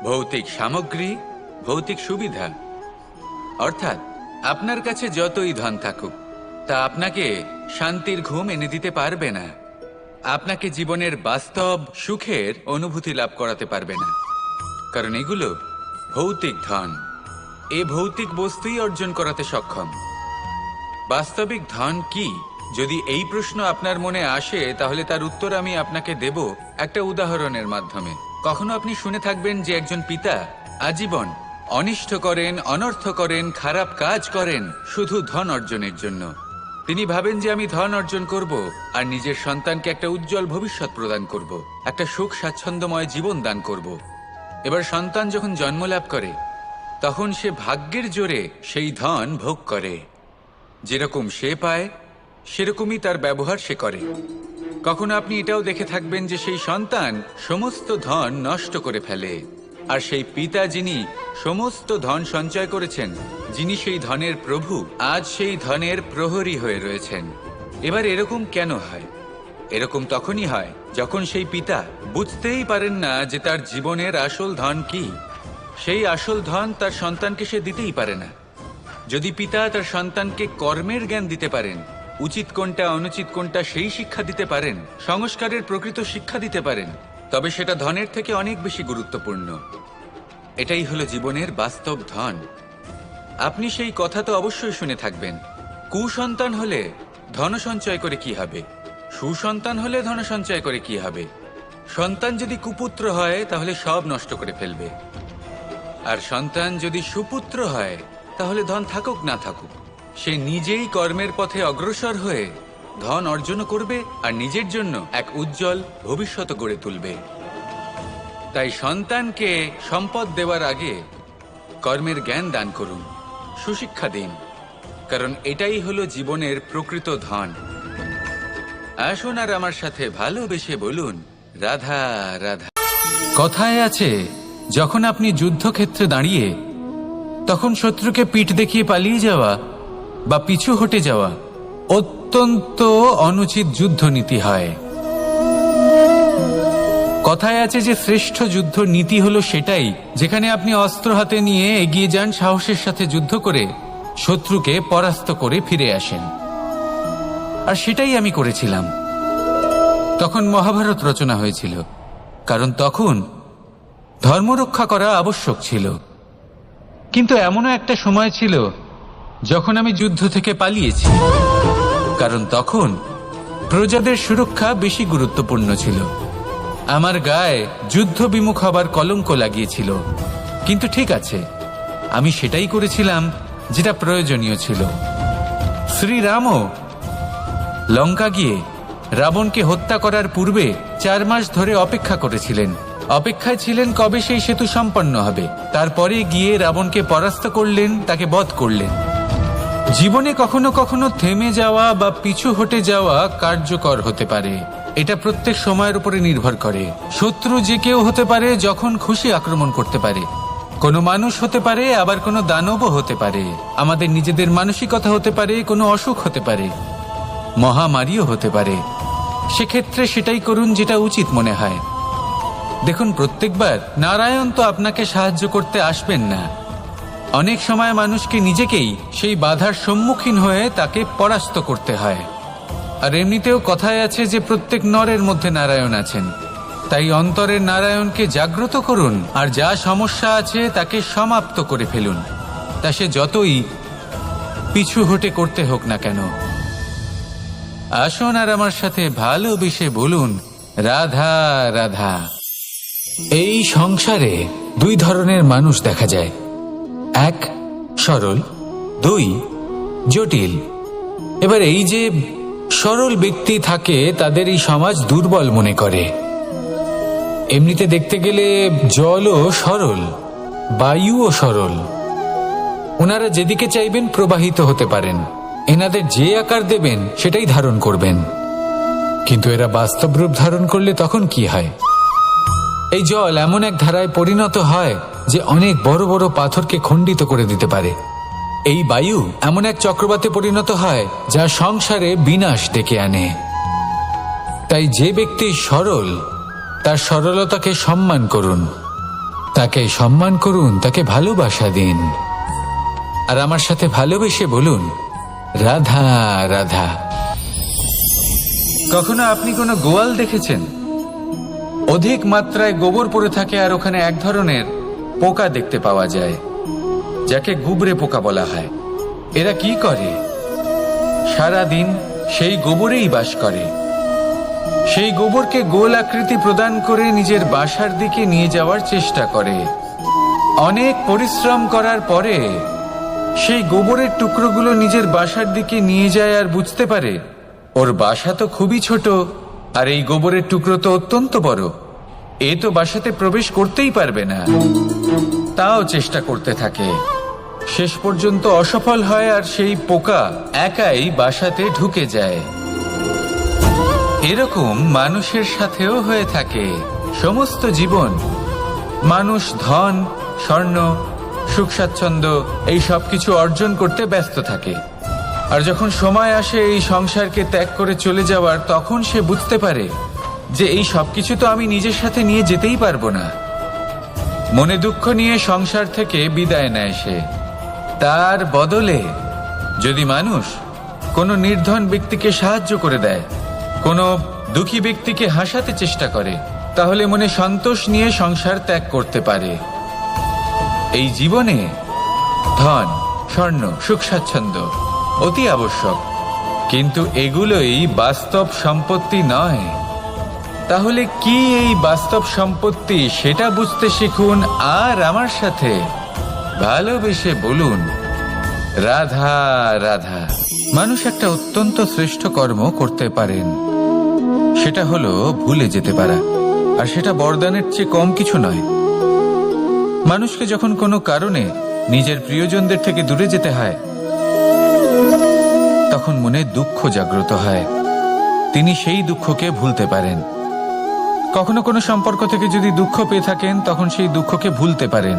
ভৌতিক সামগ্রী, ভৌতিক সুবিধা। অর্থাৎ আপনার কাছে যতই ধন থাকুক, তা আপনাকে শান্তির ঘুম এনে দিতে পারবে না, আপনাকে জীবনের বাস্তব সুখের অনুভূতি লাভ করাতে পারবে না, কারণ এগুলো ভৌতিক ধন। এ ভৌতিক বস্তুই অর্জন করাতে সক্ষম। বাস্তবিক ধন কি? যদি এই প্রশ্ন আপনার মনে আসে, তাহলে তার উত্তর আমি আপনাকে দেব একটা উদাহরণের মাধ্যমে। কখনো আপনি শুনে থাকবেন যে একজন পিতা আজীবন অনিষ্ট করেন, অনর্থ করেন, খারাপ কাজ করেন শুধু ধন অর্জনের জন্য। তিনি ভাবেন যে আমি ধন অর্জন করব আর নিজের সন্তানকে একটা উজ্জ্বল ভবিষ্যৎ প্রদান করব, একটা সুখ স্বাচ্ছন্দ্যময় জীবন দান করব। এবার সন্তান যখন জন্ম লাভ করে, তখন সে ভাগ্যের জোরে সেই ধন ভোগ করে। যেরকম সে পায় সেরকমই তার ব্যবহার সে করে। কখনো আপনি এটাও দেখে থাকবেন যে সেই সন্তান সমস্ত ধন নষ্ট করে ফেলে, আর সেই পিতা যিনি সমস্ত ধন সঞ্চয় করেছেন, যিনি সেই ধনের প্রভু, আজ সেই ধনের প্রহরী হয়ে রয়েছেন। এবার এরকম কেন হয়? এরকম তখনই হয় যখন সেই পিতা বুঝতেই পারেন না যে তার জীবনের আসল ধন কি। সেই আসল ধন তার সন্তানকে সে দিতেই পারে না। যদি পিতা তার সন্তানকে কর্মের জ্ঞান দিতে পারেন, উচিত কোনটা অনুচিত কোনটা সেই শিক্ষা দিতে পারেন, সংস্কারের প্রকৃত শিক্ষা দিতে পারেন, তবে সেটা ধনের থেকে অনেক বেশি গুরুত্বপূর্ণ। এটাই হলো জীবনের বাস্তব ধন। আপনি সেই কথা তো অবশ্যই শুনে থাকবেন, কুসন্তান হলে ধন সঞ্চয় করে কি হবে, সুসন্তান হলে ধন সঞ্চয় করে কি হবে। সন্তান যদি কুপুত্র হয় তাহলে সব নষ্ট করে ফেলবে, আর সন্তান যদি সুপুত্র হয় তাহলে ধন থাকুক না থাকুক, সে নিজেই কর্মের পথে অগ্রসর হয়ে ধন অর্জন করবে আর নিজের জন্য এক উজ্জ্বল ভবিষ্যৎ গড়ে তুলবে। তাই সন্তানকে সম্পদ দেওয়ার আগে কর্মের জ্ঞান দান করুন, সুশিক্ষা দিন, কারণ এটাই হলো জীবনের প্রকৃত ধন। আসুন আর আমার সাথে ভালোবেসে বলুন, রাধা রাধা। কথায় আছে, যখন আপনি যুদ্ধক্ষেত্রে দাঁড়িয়ে তখন শত্রুকে পিঠ দেখিয়ে পালিয়ে যাওয়া বা পিছু হটে যাওয়া অত্যন্ত অনুচিত যুদ্ধনীতি হয়। কথায় আছে যে শ্রেষ্ঠ যুদ্ধ নীতি হলো সেটাই যেখানে আপনি অস্ত্র হাতে নিয়ে এগিয়ে যান, সাহসের সাথে যুদ্ধ করে শত্রুকে পরাস্ত করে ফিরে আসেন। আর সেটাই আমি করেছিলাম। তখন মহাভারত রচনা হয়েছিল, কারণ তখন ধর্ম রক্ষা করা আবশ্যক ছিল। কিন্তু এমনও একটা সময় ছিল যখন আমি যুদ্ধ থেকে পালিয়েছি, কারণ তখন প্রজাদের সুরক্ষা বেশি গুরুত্বপূর্ণ ছিল। আমার গায়ে যুদ্ধ বিমুখ হবার কলঙ্ক লাগিয়েছিল। কিন্তু ঠিক আছে, আমি সেটাই করেছিলাম যেটা প্রয়োজনীয় ছিল। শ্রীরামও লঙ্কা গিয়ে রাবণকে হত্যা করার পূর্বে 4 মাস ধরে অপেক্ষা করেছিলেন। অপেক্ষায় ছিলেন কবে সেই সেতু সম্পন্ন হবে, তারপরে গিয়ে রাবণকে পরাস্ত করলেন, তাকে বধ করলেন। জীবনে কখনো কখনো থেমে যাওয়া বা পিছু হটে যাওয়া কার্যকর হতে পারে। এটা প্রত্যেক সময়ের উপরে নির্ভর করে। শত্রু যে কেউ হতে পারে, যখন খুশি আক্রমণ করতে পারে। কোনো মানুষ হতে পারে, আবার কোনো দানবও হতে পারে। আমাদের নিজেদের মানসিকতা হতে পারে, কোনো অসুখ হতে পারে, মহামারীও হতে পারে। সেক্ষেত্রে সেটাই করুন যেটা উচিত মনে হয়। দেখুন, প্রত্যেকবার নারায়ণ তো আপনাকে সাহায্য করতে আসবেন না। অনেক সময় মানুষকে নিজেকেই সেই বাধার সম্মুখীন হয়ে তাকে পরাস্ত করতে হয়। আর এমনিতেও কথায় আছে যে প্রত্যেক নরের মধ্যে নারায়ণ আছেন। তাই অন্তরের নারায়ণকে জাগ্রত করুন, আর যা সমস্যা আছে তাকে সমাপ্ত করে ফেলুন, তা সে যতই পিছু হটে করতে হোক না কেন। আসুন আর আমার সাথে ভালোবেসে বলুন, রাধা রাধা। এই সংসারে 2 ধরনের মানুষ দেখা যায়। এক, সরল, 2 জটিল। এবার এই যে সরল ব্যক্তি থাকে তাদের এই সমাজ দুর্বল মনে করে। এমনিতে দেখতে গেলে জলও সরল, বায়ুও সরল। ওনারা যেদিকে চাইবেন প্রবাহিত হতে পারেন, এনাদের যে আকার দেবেন সেটাই ধারণ করবেন। কিন্তু এরা বাস্তব রূপ ধারণ করলে তখন কি হয়? এই জল এমন এক ধারায় পরিণত হয় যে অনেক বড় বড় পাথরকে খণ্ডিত করে দিতে পারে। এই বায়ু এমন এক চক্রবাতে পরিণত হয় যা সংসারে বিনাশ ডেকে আনে। তাই যে ব্যক্তি সরল তার সরলতাকে সম্মান করুন, তাকে সম্মান করুন, তাকে ভালোবাসা দিন। আর আমার সাথে ভালোবেসে বলুন, রাধা রাধা। কখনো আপনি কোনো গোয়াল দেখেছেন? অধিক মাত্রায় গোবর পড়ে থাকে আর ওখানে এক ধরনের পোকা দেখতে পাওয়া যায় যাকে গুবরে পোকা বলা হয়। এরা কি করে? সারা দিন সেই গোবরেই বাস করে। সেই গোবরকে গোল আকৃতি প্রদান করে নিজের বাসার দিকে নিয়ে যাওয়ার চেষ্টা করে। অনেক পরিশ্রম করার পরে সেই গোবরের টুকরোগুলো নিজের বাসার দিকে নিয়ে যায় আর বুঝতে পারে ওর বাসা তো খুবই ছোট আর এই গোবরের টুকরো তো অত্যন্ত বড়, এ তো বাসাতে প্রবেশ করতেই পারবে না। তাও চেষ্টা করতে থাকে, শেষ পর্যন্ত অসফল হয় আর সেই পোকা একাই বাসাতে ঢুকে যায়। এরকম মানুষের সাথেও হয়ে থাকে সমস্ত জীবন। মানুষ ধন, স্বর্ণ, সুখ স্বাচ্ছন্দ্য এই সব কিছু অর্জন করতে ব্যস্ত থাকে। আর যখন সময় আসে এই সংসারকে ত্যাগ করে চলে যাওয়ার, তখন সে বুঝতে পারে যে এই সব কিছু তো আমি নিজের সাথে নিয়ে যেতেই পারবো না। মনে দুঃখ নিয়ে সংসার থেকে বিদায় নেয় সে। তার বদলে যদি মানুষ কোনো নির্ধন ব্যক্তিকে সাহায্য করে দেয়, কোনো দুঃখী ব্যক্তিকে হাসাতে চেষ্টা করে, তাহলে মনে সন্তোষ নিয়ে সংসার ত্যাগ করতে পারে। এই জীবনে ধন, স্বর্ণ, সুখ স্বাচ্ছন্দ্য অতি আবশ্যক, কিন্তু এগুলোই বাস্তব সম্পত্তি নয়। তাহলে কি এই বাস্তব সম্পত্তি সেটা বুঝতে শিখুন আর আমার সাথে ভালোবেসে বলুন, রাধা রাধা। মানুষ একটা অত্যন্ত শ্রেষ্ঠ কর্ম করতে পারেন, সেটা হলো ভুলে যেতে পারা। আর সেটা বরদানের চেয়ে কম কিছু নয়। মানুষকে যখন কোনো কারণে নিজের প্রিয়জনদের থেকে দূরে যেতে হয়, তখন মনে দুঃখ জাগ্রত হয়। তিনি সেই দুঃখকে ভুলতে পারেন। কখনো কোনো সম্পর্ক থেকে যদি দুঃখ পেয়ে থাকেন, তখন সেই দুঃখকে ভুলতে পারেন।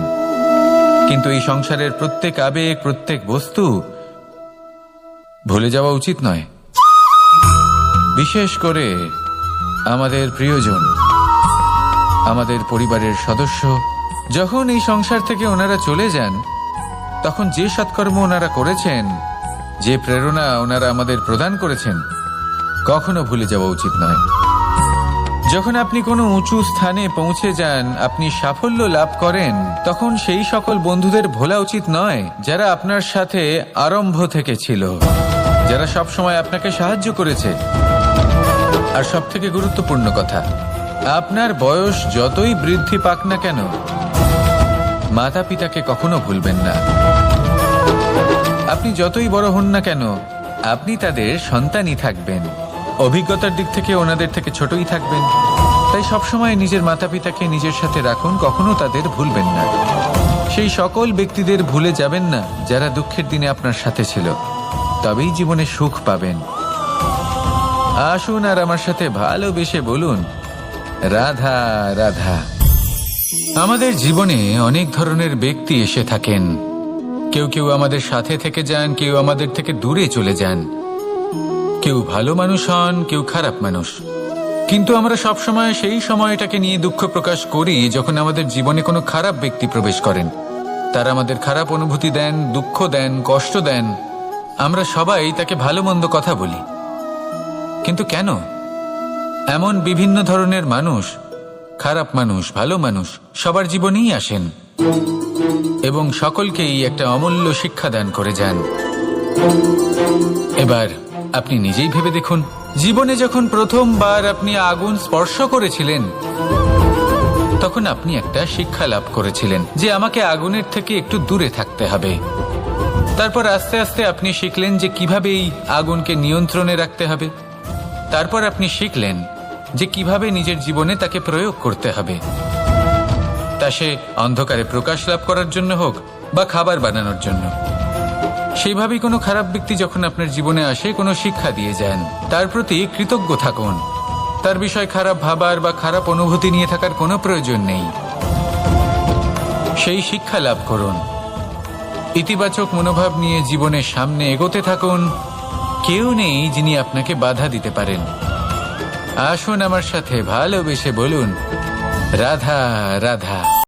কিন্তু এই সংসারের প্রত্যেক আবেগ, প্রত্যেক বস্তু ভুলে যাওয়া উচিত নয়। বিশেষ করে আমাদের প্রিয়জন, আমাদের পরিবারের সদস্য। যখন এই সংসার থেকে ওনারা চলে যান, তখন যে সৎকর্ম ওনারা করেছেন, যে প্রেরণা ওনারা আমাদের প্রদান করেছেন, কখনো ভুলে যাওয়া উচিত নয়। যখন আপনি কোনো উঁচু স্থানে পৌঁছে যান, আপনি সাফল্য লাভ করেন, তখন সেই সকল বন্ধুদের ভোলা উচিত নয় যারা আপনার সাথে আরম্ভ থেকে ছিল, যারা সব সময় আপনাকে সাহায্য করেছে। আর সব থেকে গুরুত্বপূর্ণ কথা, আপনার বয়স যতই বৃদ্ধি পাক না কেন, মাতা পিতাকে কখনো ভুলবেন না। আপনি যতই বড় হন না কেন, আপনি তাদের সন্তানই থাকবেন। অভিজ্ঞতার দিক থেকে ওনাদের থেকে ছোটই থাকবেন। তাই সবসময় নিজের মাতা পিতাকে নিজের সাথে রাখুন, কখনো তাদের ভুলবেন না। সেই সকল ব্যক্তিদের ভুলে যাবেন না যারা দুঃখের দিনে আপনার সাথে ছিল, তবেই জীবনে সুখ পাবেন। আসুন আর আমার সাথে ভালোবেসে বলুন, রাধা রাধা। আমাদের জীবনে অনেক ধরনের ব্যক্তি এসে থাকেন। কেউ কেউ আমাদের সাথে থেকে যান, কেউ আমাদের থেকে দূরে চলে যান। কেউ ভালো মানুষ হন, কেউ খারাপ মানুষ। কিন্তু আমরা সবসময় সেই সময়টাকে নিয়ে দুঃখ প্রকাশ করি যখন আমাদের জীবনে কোনো খারাপ ব্যক্তি প্রবেশ করেন। তারা আমাদের খারাপ অনুভূতি দেন, দুঃখ দেন, কষ্ট দেন। আমরা সবাই তাকে ভালো মন্দ কথা বলি। কিন্তু কেন? এমন বিভিন্ন ধরনের মানুষ, খারাপ মানুষ, ভালো মানুষ সবার জীবনেই আসেন এবং সকলকেই একটা অমূল্য শিক্ষা দান করে যান। এবার আপনি নিজেই ভেবে দেখুন, জীবনে যখন প্রথমবার আপনি আগুন স্পর্শ করেছিলেন, তখন আপনি একটা শিক্ষা লাভ করেছিলেন যে আমাকে আগুনের থেকে একটু দূরে থাকতে হবে। তারপর আস্তে আস্তে আপনি শিখলেন যে কিভাবে এই আগুনকে নিয়ন্ত্রণে রাখতে হবে। তারপর আপনি শিখলেন যে কিভাবে নিজের জীবনে তাকে প্রয়োগ করতে হবে, তা সে অন্ধকারে প্রকাশ লাভ করার জন্য হোক বা খাবার বানানোর জন্য। সেইভাবেই কোনো খারাপ ব্যক্তি যখন আপনার জীবনে আসে কোনো শিক্ষা দিয়ে যান, তার প্রতি কৃতজ্ঞ থাকুন। তার বিষয় খারাপ ভাবার বা খারাপ অনুভূতি নিয়ে থাকার কোনো প্রয়োজন নেই। সেই শিক্ষা লাভ করুন, ইতিবাচক মনোভাব নিয়ে জীবনের সামনে এগোতে থাকুন। কেউ নেই যিনি আপনাকে বাধা দিতে পারেন। আসুন আমার সাথে ভালোবেসে বলুন, রাধা রাধা।